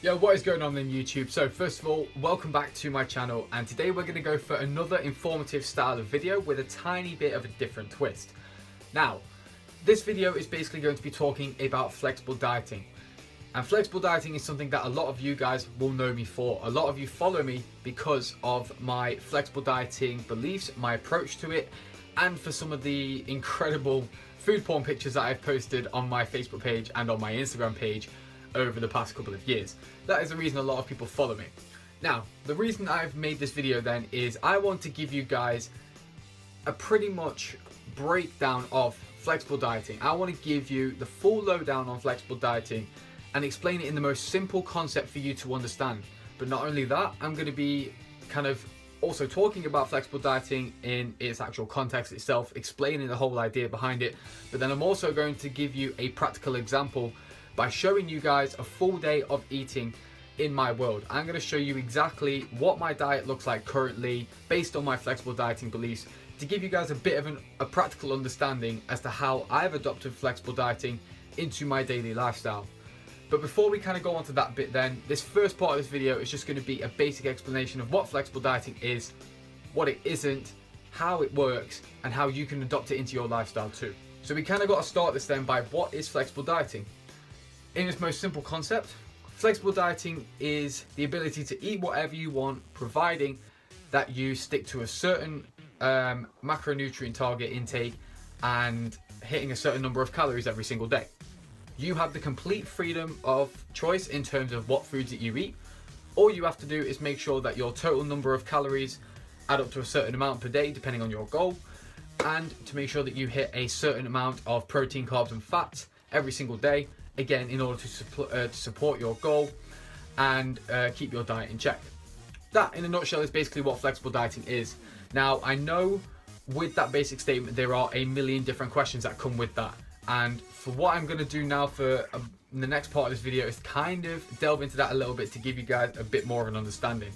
Yo, what is going on in YouTube? So first of all, welcome back to my channel, and today we're going to go for another informative style of video with a tiny bit of a different twist. Now, this video is basically going to be talking about flexible dieting. And flexible dieting is something that a lot of you guys will know me for. A lot of you follow me because of my flexible dieting beliefs, my approach to it, and for some of the incredible food porn pictures that I've posted on my Facebook page and on my Instagram page over the past couple of years. That is the reason a lot of people follow me. Now, the reason I've made this video then is I want to give you guys a pretty much breakdown of flexible dieting. I want to give you the full lowdown on flexible dieting and explain it in the most simple concept for you to understand. But not only that, I'm going to be kind of also talking about flexible dieting in its actual context itself, explaining the whole idea behind it. But then I'm also going to give you a practical example by showing you guys a full day of eating in my world. I'm going to show you exactly what my diet looks like currently based on my flexible dieting beliefs, to give you guys a bit of a practical understanding as to how I've adopted flexible dieting into my daily lifestyle. But before we kind of go on to that bit then, this first part of this video is just going to be a basic explanation of what flexible dieting is, what it isn't, how it works, and how you can adopt it into your lifestyle too. So we kind of got to start this then by what is flexible dieting? In its most simple concept, flexible dieting is the ability to eat whatever you want, providing that you stick to a certain macronutrient target intake and hitting a certain number of calories every single day. You have the complete freedom of choice in terms of what foods that you eat. All you have to do is make sure that your total number of calories add up to a certain amount per day, depending on your goal, and to make sure that you hit a certain amount of protein, carbs, and fats every single day. Again, in order to support your goal and keep your diet in check. That, in a nutshell, is basically what flexible dieting is. Now, I know with that basic statement, there are a million different questions that come with that. And for what I'm going to do now for the next part of this video is kind of delve into that a little bit to give you guys a bit more of an understanding.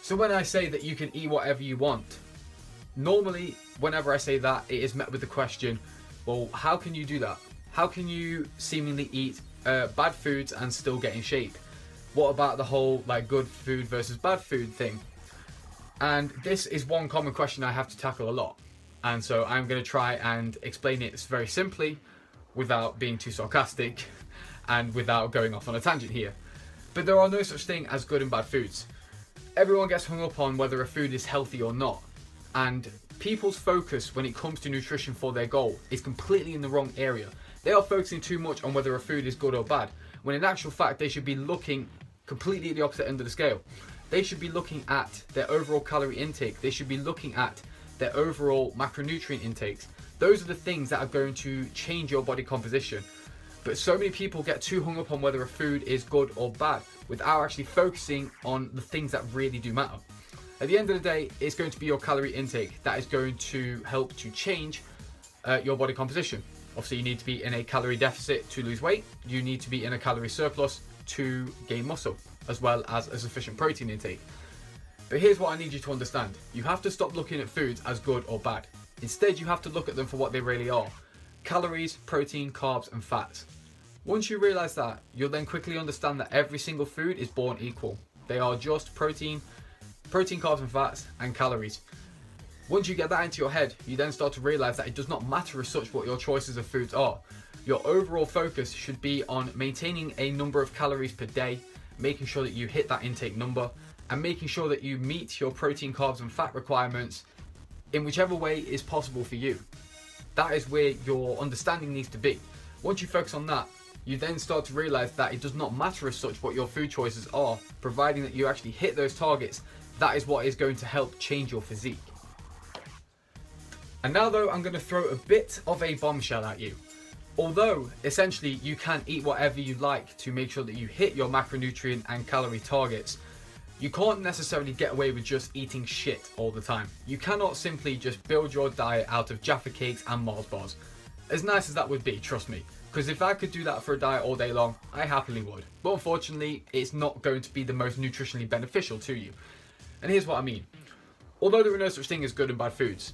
So when I say that you can eat whatever you want, normally, whenever I say that, it is met with the question, well, how can you do that? How can you seemingly eat bad foods and still get in shape? What about the whole like good food versus bad food thing? And this is one common question I have to tackle a lot. And so I'm going to try and explain it very simply without being too sarcastic and without going off on a tangent here. But there are no such thing as good and bad foods. Everyone gets hung up on whether a food is healthy or not. And people's focus when it comes to nutrition for their goal is completely in the wrong area. They are focusing too much on whether a food is good or bad, when in actual fact they should be looking completely at the opposite end of the scale. They should be looking at their overall calorie intake. They should be looking at their overall macronutrient intakes. Those are the things that are going to change your body composition. But so many people get too hung up on whether a food is good or bad without actually focusing on the things that really do matter. At the end of the day, it's going to be your calorie intake that is going to help to change your body composition. Obviously, you need to be in a calorie deficit to lose weight. You need to be in a calorie surplus to gain muscle, as well as a sufficient protein intake. But here's what I need you to understand. You have to stop looking at foods as good or bad. Instead, you have to look at them for what they really are. Calories, protein, carbs, and fats. Once you realize that, you'll then quickly understand that every single food is born equal. They are just protein, carbs, and fats, and calories. Once you get that into your head, you then start to realize that it does not matter as such what your choices of foods are. Your overall focus should be on maintaining a number of calories per day, making sure that you hit that intake number, and making sure that you meet your protein, carbs, and fat requirements in whichever way is possible for you. That is where your understanding needs to be. Once you focus on that, you then start to realize that it does not matter as such what your food choices are, providing that you actually hit those targets. That is what is going to help change your physique. And now though, I'm going to throw a bit of a bombshell at you. Although essentially you can eat whatever you like to make sure that you hit your macronutrient and calorie targets, you can't necessarily get away with just eating shit all the time. You cannot simply just build your diet out of Jaffa cakes and Mars bars. As nice as that would be, trust me, because if I could do that for a diet all day long, I happily would. But unfortunately, it's not going to be the most nutritionally beneficial to you. And here's what I mean. Although there are no such thing as good and bad foods,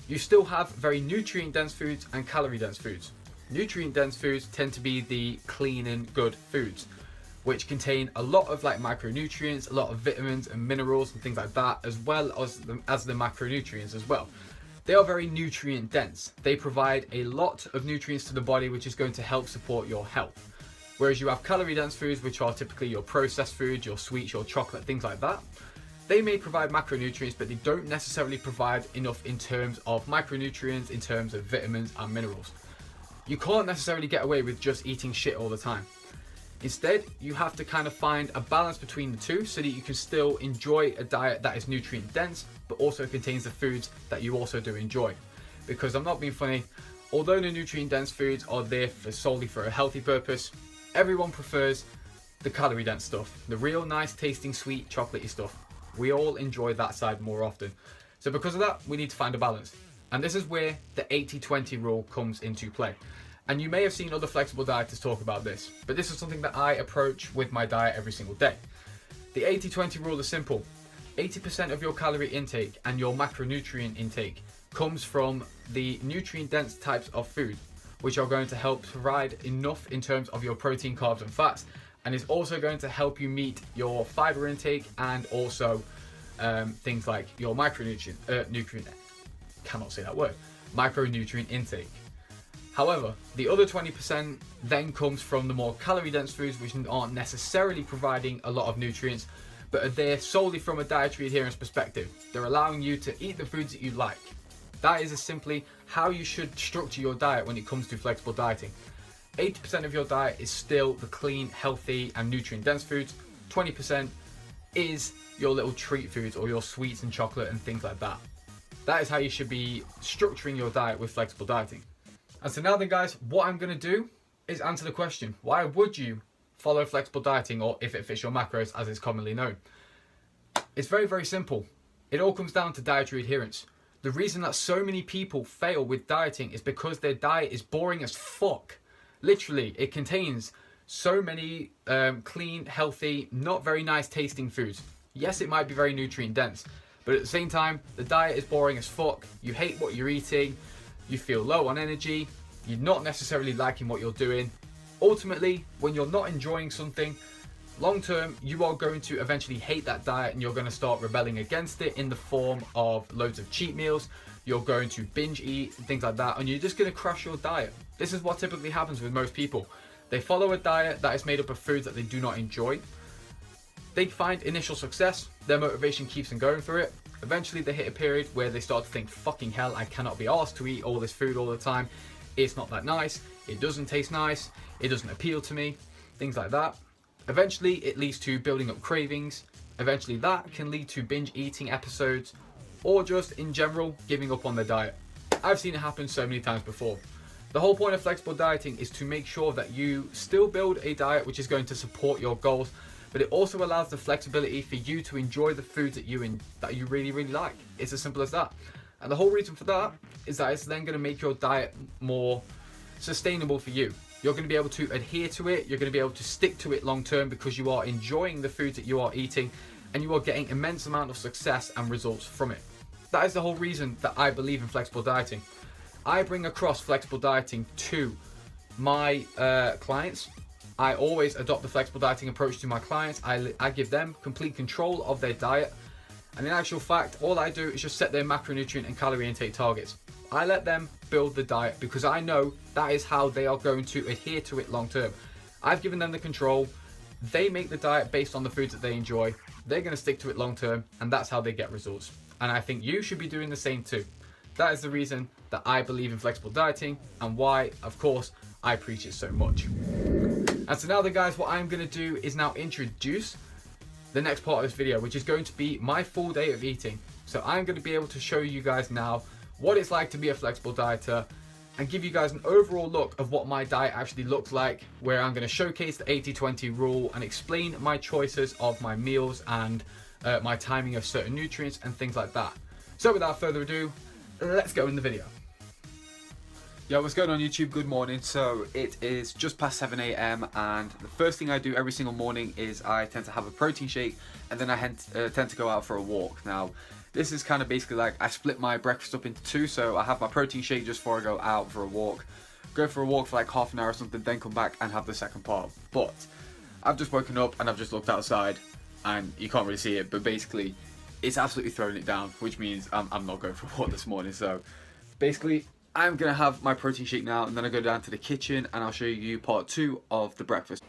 you still have very nutrient dense foods and calorie dense foods. Nutrient dense foods tend to be the clean and good foods, which contain a lot of like micronutrients, a lot of vitamins and minerals and things like that, as well as the macronutrients as well. They are very nutrient dense. They provide a lot of nutrients to the body, which is going to help support your health. Whereas you have calorie dense foods, which are typically your processed foods, your sweets, your chocolate, things like that. They may provide macronutrients, but they don't necessarily provide enough in terms of micronutrients, in terms of vitamins and minerals. You can't necessarily get away with just eating shit all the time. Instead, you have to kind of find a balance between the two so that you can still enjoy a diet that is nutrient dense, but also contains the foods that you also do enjoy. Because I'm not being funny, although the nutrient dense foods are there solely for a healthy purpose, everyone prefers the calorie dense stuff, the real nice tasting sweet chocolatey stuff. We all enjoy that side more often. So because of that, we need to find a balance. And this is where the 80-20 rule comes into play. And you may have seen other flexible dieters talk about this, but this is something that I approach with my diet every single day. The 80-20 rule is simple. 80% of your calorie intake and your macronutrient intake comes from the nutrient dense types of food, which are going to help provide enough in terms of your protein, carbs and fats, and is also going to help you meet your fiber intake and also things like your micronutrient intake. However, the other 20% then comes from the more calorie dense foods, which aren't necessarily providing a lot of nutrients, but are there solely from a dietary adherence perspective. They're allowing you to eat the foods that you like. That is simply how you should structure your diet when it comes to flexible dieting. 80% of your diet is still the clean, healthy and nutrient dense foods. 20% is your little treat foods or your sweets and chocolate and things like that. That is how you should be structuring your diet with flexible dieting. And so now then guys, what I'm going to do is answer the question, why would you follow flexible dieting, or if it fits your macros as is commonly known? It's very, very simple. It all comes down to dietary adherence. The reason that so many people fail with dieting is because their diet is boring as fuck. Literally, it contains so many clean, healthy, not very nice tasting foods. Yes, it might be very nutrient dense, but at the same time, the diet is boring as fuck. You hate what you're eating. You feel low on energy, you're not necessarily liking what you're doing. Ultimately, when you're not enjoying something, long term, you are going to eventually hate that diet and you're going to start rebelling against it in the form of loads of cheat meals. You're going to binge eat, things like that, and you're just going to crush your diet. This is what typically happens with most people. They follow a diet that is made up of foods that they do not enjoy. They find initial success, their motivation keeps them going through it. Eventually they hit a period where they start to think, fucking hell, I cannot be arsed to eat all this food all the time. It's not that nice, it doesn't taste nice, it doesn't appeal to me, things like that. Eventually it leads to building up cravings. Eventually that can lead to binge eating episodes, or just in general giving up on their diet. I've seen it happen so many times before. The whole point of flexible dieting is to make sure that you still build a diet which is going to support your goals, but it also allows the flexibility for you to enjoy the foods that you really, really like. It's as simple as that. And the whole reason for that is that it's then going to make your diet more sustainable for you. You're going to be able to adhere to it. You're going to be able to stick to it long term because you are enjoying the foods that you are eating and you are getting immense amount of success and results from it. That is the whole reason that I believe in flexible dieting. I bring across flexible dieting to my clients. I always adopt the flexible dieting approach to my clients. I give them complete control of their diet. And in actual fact, all I do is just set their macronutrient and calorie intake targets. I let them build the diet because I know that is how they are going to adhere to it long term. I've given them the control. They make the diet based on the foods that they enjoy. They're going to stick to it long term, and that's how they get results. And I think you should be doing the same too. That is the reason that I believe in flexible dieting and why, of course, I preach it so much. And so now then guys, what I'm going to do is now introduce the next part of this video, which is going to be my full day of eating. So I'm going to be able to show you guys now what it's like to be a flexible dieter and give you guys an overall look of what my diet actually looks like, where I'm going to showcase the 80-20 rule and explain my choices of my meals and my timing of certain nutrients and things like that. So without further ado, let's go in the video. Yo, what's going on YouTube? Good morning. So it is just past 7 AM and the first thing I do every single morning is I tend to have a protein shake and then I tend to go out for a walk. Now this is kind of basically like I split my breakfast up into two, so I have my protein shake just before I go out for a walk, go for a walk for like half an hour or something, then come back and have the second part. But I've just woken up and I've just looked outside and you can't really see it, but basically it's absolutely throwing it down, which means I'm not going for a walk this morning. So basically I'm gonna have my protein shake now, and then I go down to the kitchen and I'll show you part 2 of the breakfast.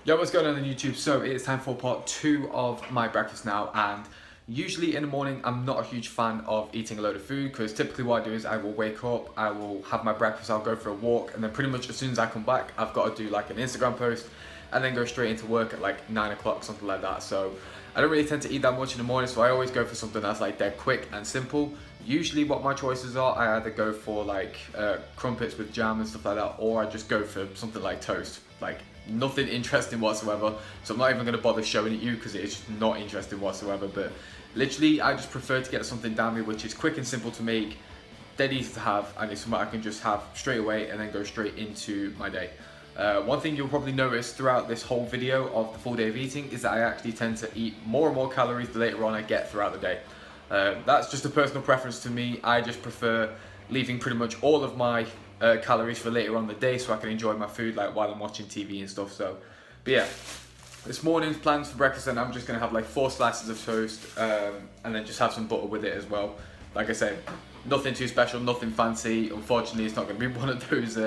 Yo, what's going on YouTube? So it is time for part 2 of my breakfast now, and usually in the morning I'm not a huge fan of eating a load of food, because typically what I do is I will wake up, I will have my breakfast, I'll go for a walk, and then pretty much as soon as I come back I've got to do like an Instagram post and then go straight into work at like 9 o'clock, something like that. So I don't really tend to eat that much in the morning, so I always go for something that's like dead quick and simple. Usually what my choices are, I either go for like crumpets with jam and stuff like that, or I just go for something like toast. Like nothing interesting whatsoever, so I'm not even going to bother showing it you because it's just not interesting whatsoever. But literally I just prefer to get something down me which is quick and simple to make, dead easy to have, and it's something I can just have straight away and then go straight into my day. One thing you'll probably notice throughout this whole video of the full day of eating is that I actually tend to eat more and more calories the later on I get throughout the day. That's just a personal preference to me. I just prefer leaving pretty much all of my calories for later on in the day so I can enjoy my food like while I'm watching TV and stuff. So, but yeah, this morning's plans for breakfast, and I'm just gonna have like 4 slices of toast and then just have some butter with it as well. Like I said, nothing too special, nothing fancy. Unfortunately, it's not gonna be one of those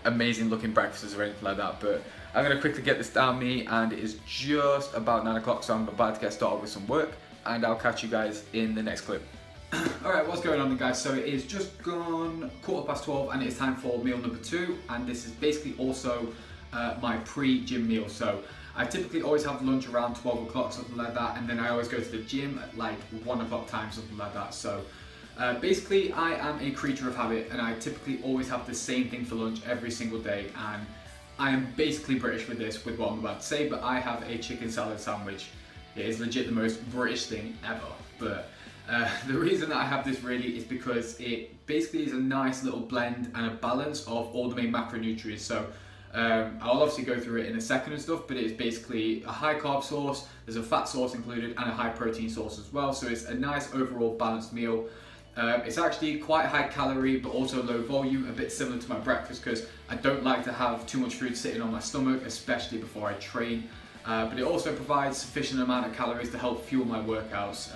amazing looking breakfasts or anything like that, but I'm gonna quickly get this down me, and it is just about 9 o'clock, so I'm about to get started with some work, and I'll catch you guys in the next clip. Alright, what's going on guys? So it is just gone 12:15 and it's time for meal number 2, and this is basically also my pre-gym meal. So I typically always have lunch around 12 o'clock, something like that, and then I always go to the gym at like 1 o'clock time, something like that. So basically I am a creature of habit, and I typically always have the same thing for lunch every single day, and I am basically British with this, with what I'm about to say, but I have a chicken salad sandwich. It is legit the most British thing ever, but the reason that I have this really is because it basically is a nice little blend and a balance of all the main macronutrients. So I'll obviously go through it in a second and stuff, but it is basically a high carb source, there's a fat source included, and a high protein source as well. So it's a nice overall balanced meal. It's actually quite high calorie but also low volume, a bit similar to my breakfast, because I don't like to have too much food sitting on my stomach, especially before I train. But it also provides sufficient amount of calories to help fuel my workouts.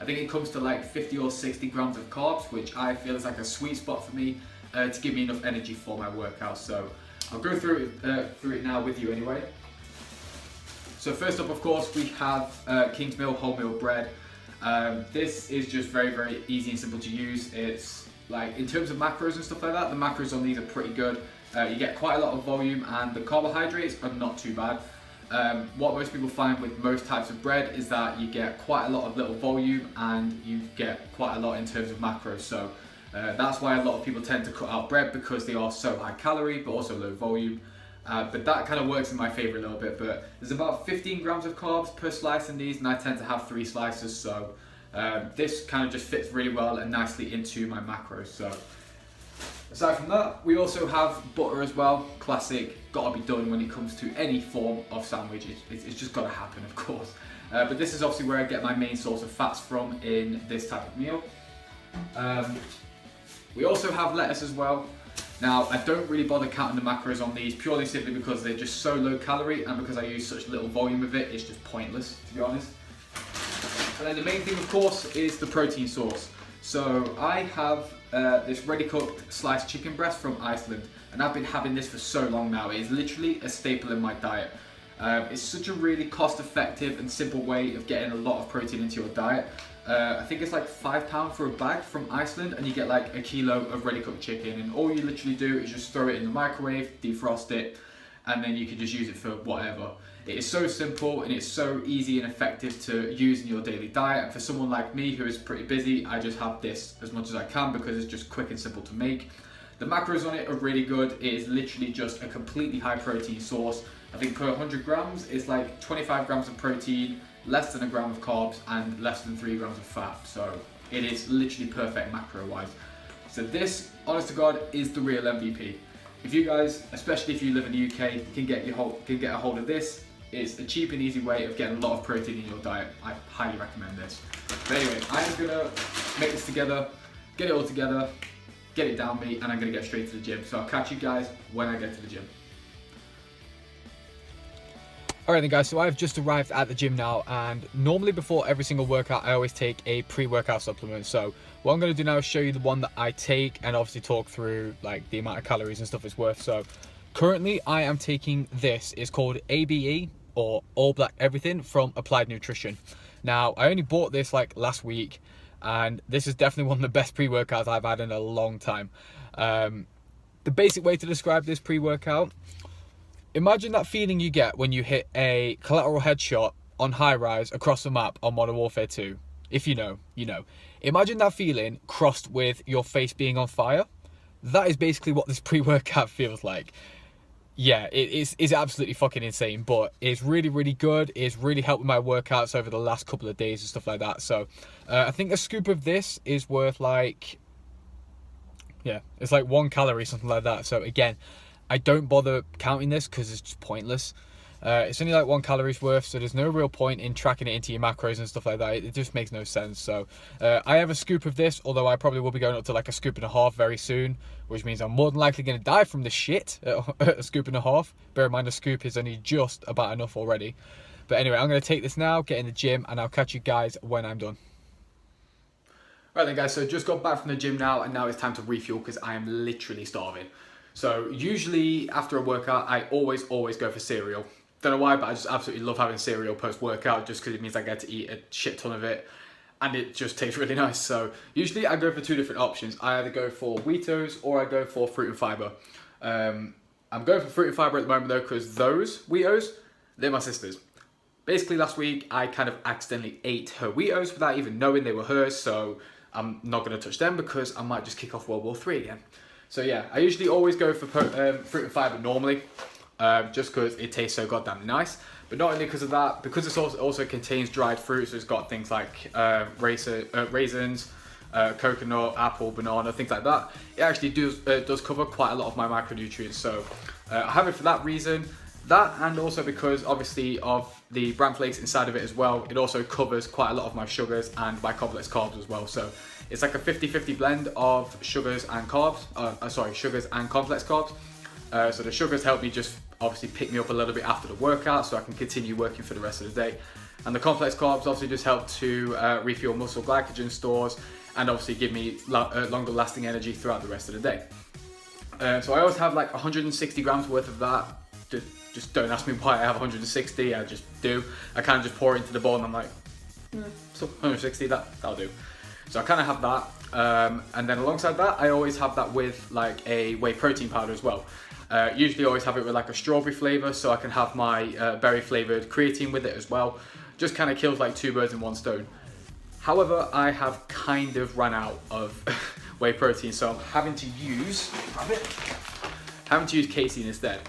I think it comes to like 50 or 60 grams of carbs, which I feel is like a sweet spot for me to give me enough energy for my workouts. So I'll go through it now with you anyway. So first up, of course, we have King's Mill wholemeal bread. This is just very, very easy and simple to use. It's like, in terms of macros and stuff like that, the macros on these are pretty good. You get quite a lot of volume, and the carbohydrates are not too bad. What most people find with most types of bread is that you get quite a lot of little volume and you get quite a lot in terms of macros. So that's why a lot of people tend to cut out bread, because they are so high calorie but also low volume. But that kind of works in my favour a little bit. But there's about 15 grams of carbs per slice in these, and I tend to have 3 slices. So this kind of just fits really well and nicely into my macros. So aside from that, we also have butter as well. Classic, gotta be done when it comes to any form of sandwich. It's just gotta happen, of course. But this is obviously where I get my main source of fats from in this type of meal. We also have lettuce as well. Now, I don't really bother counting the macros on these, purely simply because they're just so low calorie, and because I use such little volume of it, it's just pointless, to be honest. And then the main thing, of course, is the protein source. So I have this ready cooked sliced chicken breast from Iceland, and I've been having this for so long now. It is literally a staple in my diet. It's such a really cost effective and simple way of getting a lot of protein into your diet. I think it's like £5 for a bag from Iceland, and you get like a kilo of ready cooked chicken, and all you literally do is just throw it in the microwave, defrost it, and then you can just use it for whatever. It is so simple and it's so easy and effective to use in your daily diet. And for someone like me who is pretty busy, I just have this as much as I can because it's just quick and simple to make. The macros on it are really good. It is literally just a completely high protein source. I think per 100 grams it's like 25 grams of protein, less than a gram of carbs, and less than 3 grams of fat. So it is literally perfect macro wise. So this, honest to God, is the real MVP. If you guys, especially if you live in the UK, can get a hold of this. It's a cheap and easy way of getting a lot of protein in your diet. I highly recommend this. But anyway, I'm gonna make this together, get it all together, get it down me, and I'm gonna get straight to the gym. So I'll catch you guys when I get to the gym. Alright then guys, so I've just arrived at the gym now, and normally before every single workout I always take a pre-workout supplement. So what I'm going to do now is show you the one that I take and obviously talk through like the amount of calories and stuff it's worth. So currently I am taking this. It's called ABE, or All Black Everything, from Applied Nutrition. Now I only bought this like last week, and this is definitely one of the best pre-workouts I've had in a long time. The basic way to describe this pre-workout: imagine that feeling you get when you hit a collateral headshot on high rise across the map on Modern Warfare 2. If you know, you know. Imagine that feeling crossed with your face being on fire. That is basically what this pre-workout feels like. Yeah, it's absolutely fucking insane, but it's really, really good. It's really helped with my workouts over the last couple of days and stuff like that. So I think a scoop of this is worth like, yeah, it's like 1 calorie, something like that. So again, I don't bother counting this because it's just pointless. It's only like 1 calories worth, so there's no real point in tracking it into your macros and stuff like that. It just makes no sense. So I have a scoop of this, although I probably will be going up to like a scoop and a half very soon, which means I'm more than likely going to die from this shit at a scoop and a half. Bear in mind, a scoop is only just about enough already. But anyway, I'm going to take this now, get in the gym, and I'll catch you guys when I'm done. Right then guys, so just got back from the gym now, and now it's time to refuel because I am literally starving. So usually after a workout, I always go for cereal. Don't know why, but I just absolutely love having cereal post-workout just because it means I get to eat a shit ton of it and it just tastes really nice. So usually I go for 2 different options. I either go for Wheatos or I go for fruit and fiber. I'm going for fruit and fiber at the moment though, because those Wheatos, they're my sister's. Basically last week I kind of accidentally ate her Wheatos without even knowing they were hers, so I'm not going to touch them because I might just kick off World War III again. So yeah, I usually always go for fruit and fiber normally, just because it tastes so goddamn nice. But not only because of that, because it also contains dried fruits. So it's got things like raisins, coconut, apple, banana, things like that. It actually does cover quite a lot of my macronutrients. So I have it for that reason. That, and also because obviously of the bran flakes inside of it as well, it also covers quite a lot of my sugars and my complex carbs as well. So it's like a 50-50 blend of sugars and carbs, sugars and complex carbs. So the sugars help me just obviously pick me up a little bit after the workout so I can continue working for the rest of the day. And the complex carbs obviously just help to refuel muscle glycogen stores and obviously give me longer lasting energy throughout the rest of the day. So I always have like 160 grams worth of that. Just don't ask me why I have 160, I just do. I kind of just pour it into the bowl and I'm like, so 160, that'll do. So I kind of have that. And then alongside that, I always have that with like a whey protein powder as well. Usually always have it with like a strawberry flavor, so I can have my berry flavored creatine with it as well. Just kind of kills like 2 birds in 1 stone. However, I have kind of run out of whey protein, so I'm having to use casein instead.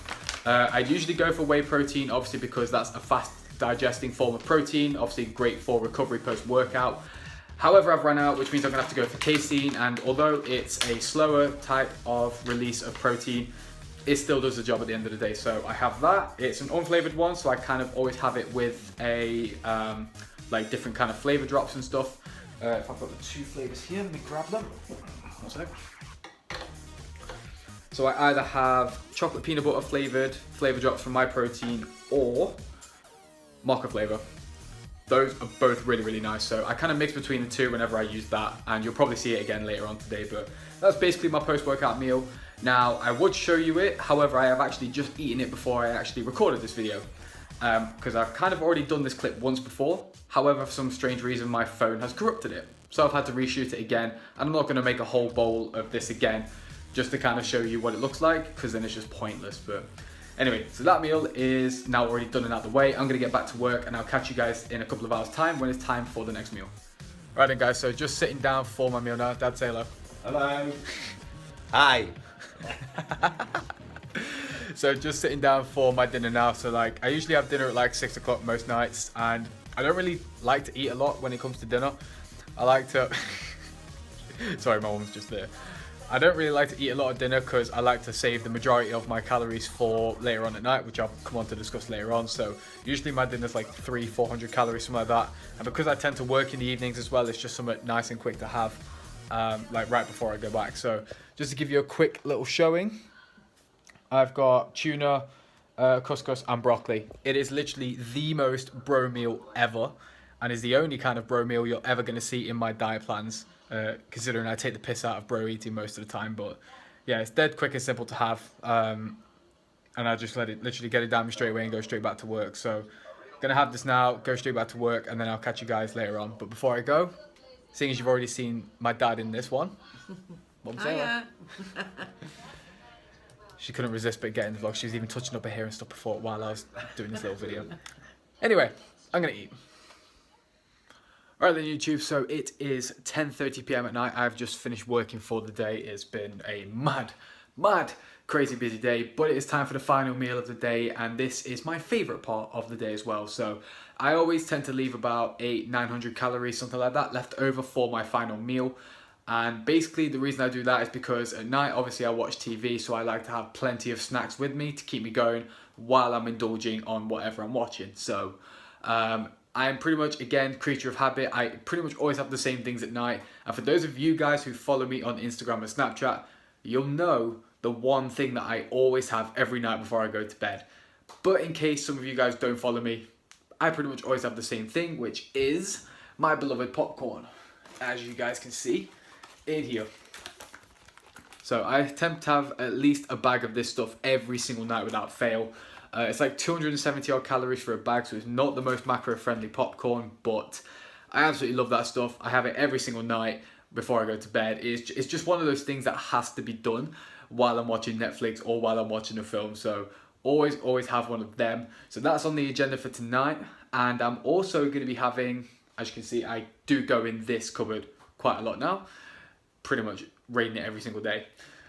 I'd usually go for whey protein, obviously because that's a fast digesting form of protein, obviously great for recovery post-workout. However, I've run out, which means I'm gonna have to go for casein, and although it's a slower type of release of protein, it still does the job at the end of the day. So I have that. It's an unflavored one, so I kind of always have it with a like different kind of flavor drops and stuff. If I've got the 2 flavors here, let me grab them. One sec. So I either have chocolate peanut butter flavored flavor drops from My Protein or mocha flavor. Those are both really, really nice. So I kind of mix between the 2 whenever I use that, and you'll probably see it again later on today, but that's basically my post-workout meal. Now, I would show you it, however, I have actually just eaten it before I actually recorded this video, because I've kind of already done this clip once before. However, for some strange reason, my phone has corrupted it. So I've had to reshoot it again, and I'm not gonna make a whole bowl of this again, just to kind of show you what it looks like, because then it's just pointless. But anyway, so that meal is now already done and out of the way. I'm gonna get back to work, and I'll catch you guys in a couple of hours time when it's time for the next meal. Right then guys, so just sitting down for my meal now. Dad, say hello. Hello. Hi. So just sitting down for my dinner now. So like, I usually have dinner at like 6 o'clock most nights, and I don't really like to eat a lot when it comes to dinner. I like to, sorry, my mom's just there. I don't really like to eat a lot of dinner because I like to save the majority of my calories for later on at night, which I'll come on to discuss later on. So usually my dinner's like 300-400 calories, something like that. And because I tend to work in the evenings as well, it's just something nice and quick to have, like right before I go back. So just to give you a quick little showing, I've got tuna, couscous and broccoli. It is literally the most bro meal ever, and is the only kind of bro meal you're ever going to see in my diet plans, considering I take the piss out of bro eating most of the time. But yeah, it's dead quick and simple to have, and I just let it literally get it down me straight away and go straight back to work. So gonna have this now, go straight back to work, and then I'll catch you guys later on. But before I go, seeing as you've already seen my dad in this one, what was that? She couldn't resist but getting the vlog. She was even touching up her hair and stuff before while I was doing this little video. Anyway, I'm gonna eat. Alright then YouTube, so it is 10:30 PM at night. I've just finished working for the day. It's been a mad, crazy busy day, but it is time for the final meal of the day, and this is my favourite part of the day as well. So I always tend to leave about 800-900 calories, something like that, left over for my final meal. And basically the reason I do that is because at night, obviously I watch TV, so I like to have plenty of snacks with me to keep me going while I'm indulging on whatever I'm watching. So I am pretty much, again, creature of habit. I pretty much always have the same things at night. And for those of you guys who follow me on Instagram and Snapchat, you'll know the one thing that I always have every night before I go to bed. But in case some of you guys don't follow me, I pretty much always have the same thing, which is my beloved popcorn, as you guys can see in here. So I attempt to have at least a bag of this stuff every single night without fail. It's like 270 odd calories for a bag, so it's not the most macro friendly popcorn, but I absolutely love that stuff. I have it every single night before I go to bed. It's just one of those things that has to be done while I'm watching Netflix or while I'm watching a film. So always have one of them. So that's on the agenda for tonight. And I'm also going to be having, as you can see, I do go in this cupboard quite a lot now. Pretty much raiding it every single day.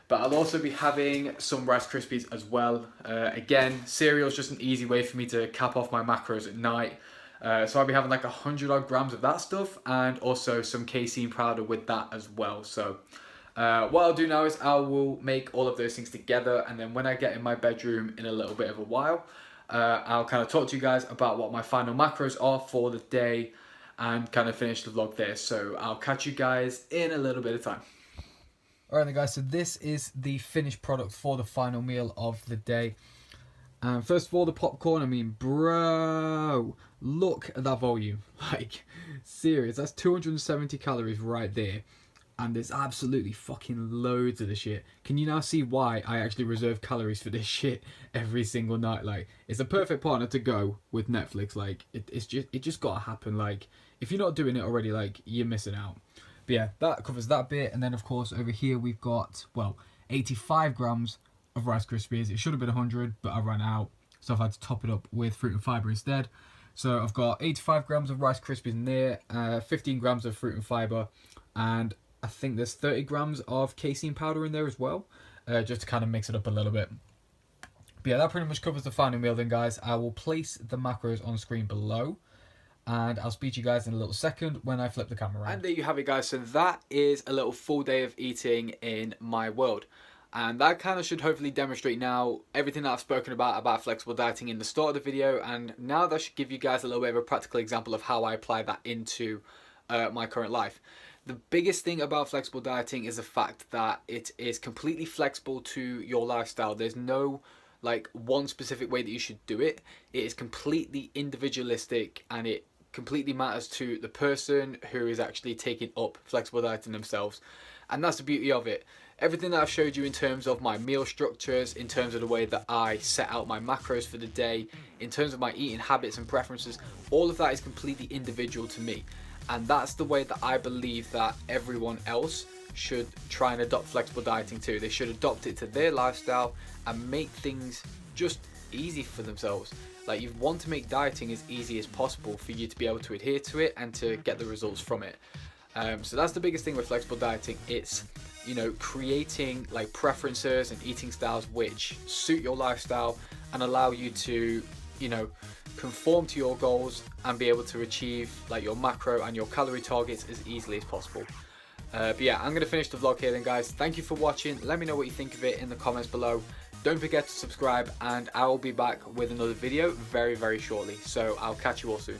But I'll also be having some Rice Krispies as well. Again, cereal is just an easy way for me to cap off my macros at night. So I'll be having like 100 odd grams of that stuff, and also some casein powder with that as well. So what I'll do now is I will make all of those things together, and then when I get in my bedroom in a little bit of a while, I'll kind of talk to you guys about what my final macros are for the day and kind of finish the vlog there. So I'll catch you guys in a little bit of time. Alright then guys, so this is the finished product for the final meal of the day. First of all, the popcorn, I mean, bro, look at that volume. Like, serious, that's 270 calories right there. And there's absolutely fucking loads of the shit. Can you now see why I actually reserve calories for this shit every single night? Like, it's a perfect partner to go with Netflix. Like, it just gotta happen. Like, if you're not doing it already, like, you're missing out. But yeah, that covers that bit. And then, of course, over here we've got, well, 85 grams of Rice Krispies. It should have been 100, but I ran out. So I've had to top it up with fruit and fibre instead. So I've got 85 grams of Rice Krispies in there, 15 grams of fruit and fibre, and I think there's 30 grams of casein powder in there as well, just to kind of mix it up a little bit. But yeah, that pretty much covers the final meal then, guys. I will place the macros on screen below, and I'll speak to you guys in a little second when I flip the camera around. And there you have it, guys. So that is a little full day of eating in my world. And that kind of should hopefully demonstrate now everything that I've spoken about flexible dieting in the start of the video. And now that should give you guys a little bit of a practical example of how I apply that into my current life. The biggest thing about flexible dieting is the fact that it is completely flexible to your lifestyle. There's no like one specific way that you should do it. It is completely individualistic, and it completely matters to the person who is actually taking up flexible dieting themselves. And that's the beauty of it. Everything that I've showed you in terms of my meal structures, in terms of the way that I set out my macros for the day, in terms of my eating habits and preferences, all of that is completely individual to me. And that's the way that I believe that everyone else should try and adopt flexible dieting too. They should adopt it to their lifestyle and make things just easy for themselves. Like, you want to make dieting as easy as possible for you to be able to adhere to it and to get the results from it. So that's the biggest thing with flexible dieting. It's, you know, creating like preferences and eating styles which suit your lifestyle and allow you to, you know, conform to your goals and be able to achieve like your macro and your calorie targets as easily as possible. But yeah, I'm going to finish the vlog here then, guys. Thank you for watching. Let me know what you think of it in the comments below. Don't forget to subscribe, and I will be back with another video very, very shortly. So I'll catch you all soon.